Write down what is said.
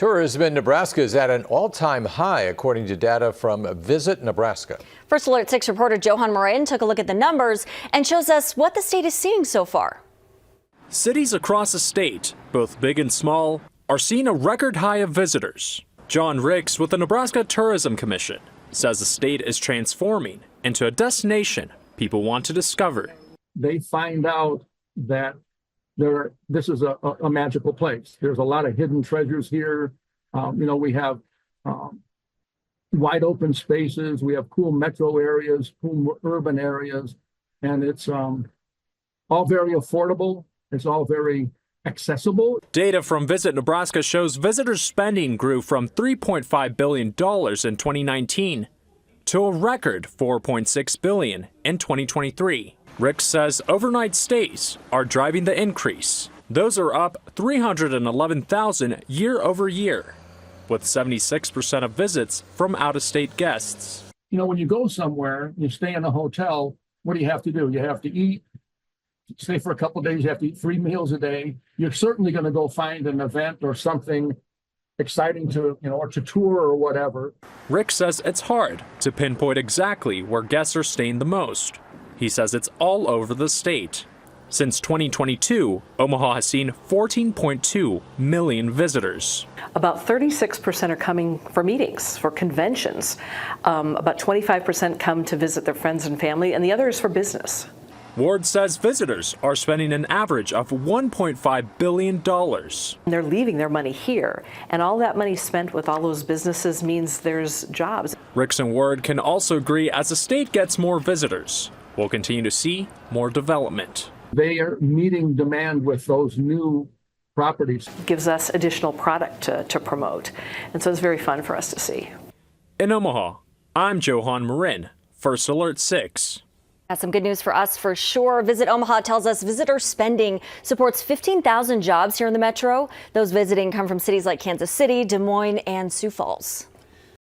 Tourism in Nebraska is at an all-time high, according to data from Visit Nebraska. First Alert 6 reporter Johan Morin took a look at the numbers and shows us what the state is seeing so far. Cities across the state, both big and small, are seeing a record high of visitors. John Ricks with the Nebraska Tourism Commission says the state is transforming into a destination people want to discover. They find out that this is a magical place. There's a lot of hidden treasures here. We have wide open spaces. We have cool metro areas, cool urban areas, and it's all very affordable. It's all very accessible. Data from Visit Nebraska shows visitors' spending grew from $3.5 billion in 2019 to a record $4.6 billion in 2023. Rick says overnight stays are driving the increase. Those are up 311,000 year over year, with 76% of visits from out-of-state guests. When you go somewhere, you stay in a hotel, what do you have to do? You have to eat, stay for a couple of days, you have to eat 3 meals a day. You're certainly going to go find an event or something exciting to, or to tour or whatever. Rick says it's hard to pinpoint exactly where guests are staying the most. He says it's all over the state. Since 2022, Omaha has seen 14.2 million visitors. About 36% are coming for meetings, for conventions. About 25% come to visit their friends and family, and the other is for business. Ward says visitors are spending an average of $1.5 billion. They're leaving their money here, and all that money spent with all those businesses means there's jobs. Ricks and Ward can also agree as the state gets more visitors, we'll continue to see more development. They are meeting demand with those new properties. It gives us additional product to promote, and so it's very fun for us to see. In Omaha, I'm Johan Morin, First Alert 6. That's some good news for us for sure. Visit Omaha tells us visitor spending supports 15,000 jobs here in the metro. Those visiting come from cities like Kansas City, Des Moines, and Sioux Falls.